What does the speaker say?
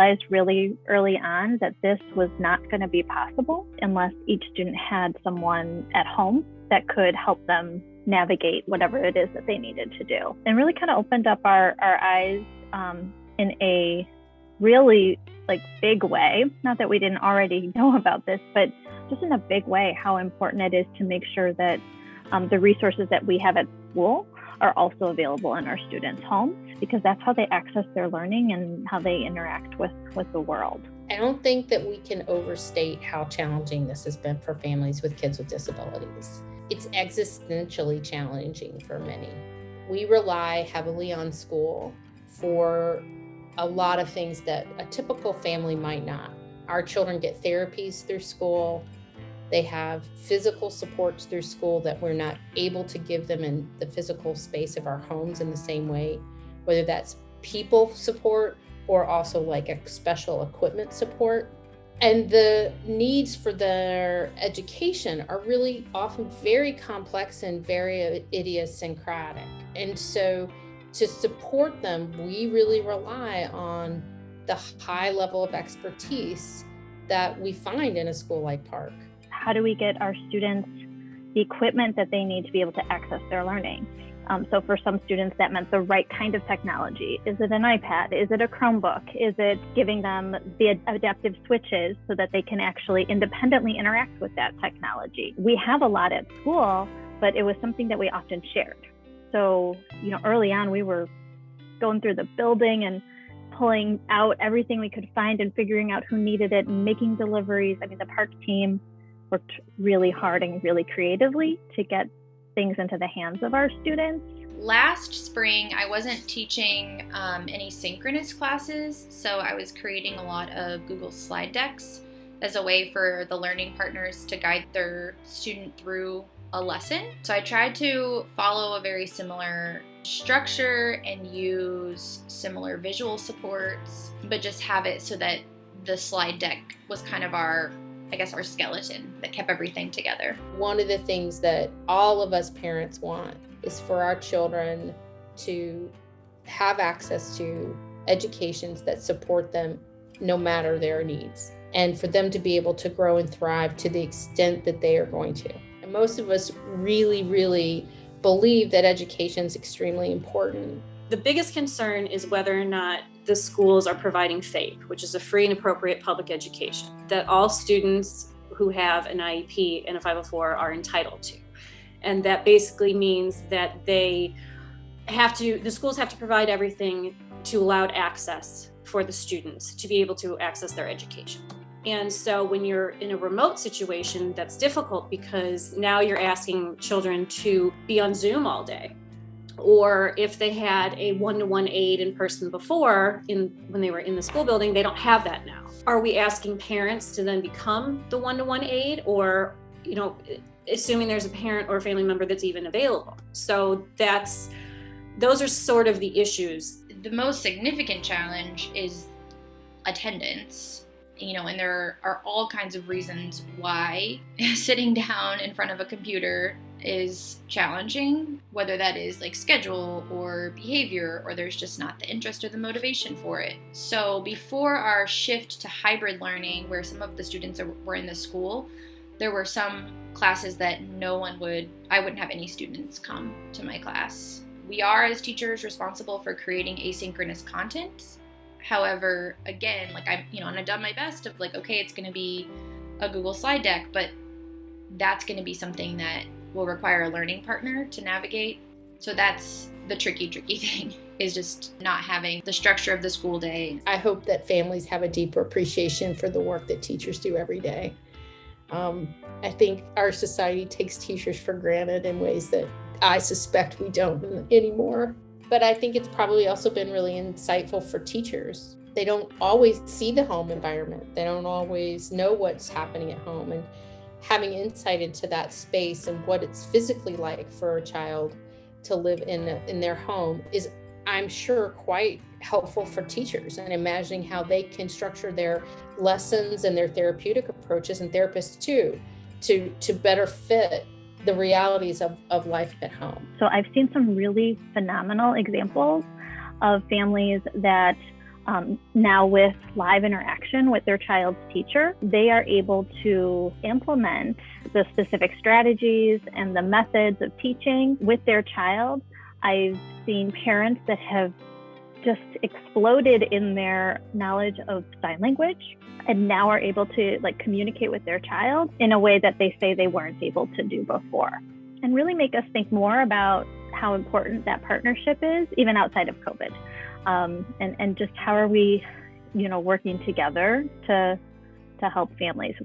realized really early on that this was not going to be possible unless each student had someone at home that could help them navigate whatever it is that they needed to do. And really kind of opened up our eyes in a really big way. Not that we didn't already know about this, but just in a big way, how important it is to make sure that the resources that we have at school are also available in our students' homes, because that's how they access their learning and how they interact with the world. I don't think that we can overstate how challenging this has been for families with kids with disabilities. It's existentially challenging for many. We rely heavily on school for a lot of things that a typical family might not. Our children get therapies through school. They have physical supports through school that we're not able to give them in the physical space of our homes in the same way, whether that's people support or also a special equipment support. And the needs for their education are really often very complex and very idiosyncratic. And so to support them, we really rely on the high level of expertise that we find in a school like Park. How do we get our students the equipment that they need to be able to access their learning? So for some students, that meant the right kind of technology. Is it an iPad? Is it a Chromebook? Is it giving them the adaptive switches so that they can actually independently interact with that technology? We have a lot at school, but it was something that we often shared. So, early on, we were going through the building and pulling out everything we could find and figuring out who needed it and making deliveries. I mean, the Park team worked really hard and really creatively to get things into the hands of our students. Last spring, I wasn't teaching any synchronous classes, so I was creating a lot of Google slide decks as a way for the learning partners to guide their student through a lesson. So I tried to follow a very similar structure and use similar visual supports, but just have it so that the slide deck was kind of our skeleton that kept everything together. One of the things that all of us parents want is for our children to have access to educations that support them no matter their needs, and for them to be able to grow and thrive to the extent that they are going to. And most of us really, really believe that education is extremely important. The biggest concern is whether or not the schools are providing FAPE, which is a free and appropriate public education, that all students who have an IEP and a 504 are entitled to. And that basically means that the schools have to provide everything to allow access for the students to be able to access their education. And so when you're in a remote situation, that's difficult because now you're asking children to be on Zoom all day. Or if they had a one-to-one aide in person before, when they were in the school building, they don't have that now. Are we asking parents to then become the one-to-one aide, or, assuming there's a parent or a family member that's even available? So those are sort of the issues. The most significant challenge is attendance. And there are all kinds of reasons why sitting down in front of a computer is challenging, whether that is schedule or behavior, or there's just not the interest or the motivation for it. So before our shift to hybrid learning, where some of the students were in the school, there were some classes that I wouldn't have any students come to my class. We are, as teachers, responsible for creating asynchronous content. However, again, I've done my best of okay, it's going to be a Google slide deck, but that's going to be something that will require a learning partner to navigate. So that's the tricky thing, is just not having the structure of the school day. I hope that families have a deeper appreciation for the work that teachers do every day. I think our society takes teachers for granted in ways that I suspect we don't anymore. But I think it's probably also been really insightful for teachers. They don't always see the home environment. They don't always know what's happening at home, and having insight into that space and what it's physically like for a child to live in their home is, I'm sure, quite helpful for teachers, and imagining how they can structure their lessons and their therapeutic approaches, and therapists too, to better fit the realities of life at home. So I've seen some really phenomenal examples of families that Now with live interaction with their child's teacher, they are able to implement the specific strategies and the methods of teaching with their child. I've seen parents that have just exploded in their knowledge of sign language and now are able to communicate with their child in a way that they say they weren't able to do before, and really make us think more about how important that partnership is, even outside of COVID. And just how are we, working together to help families.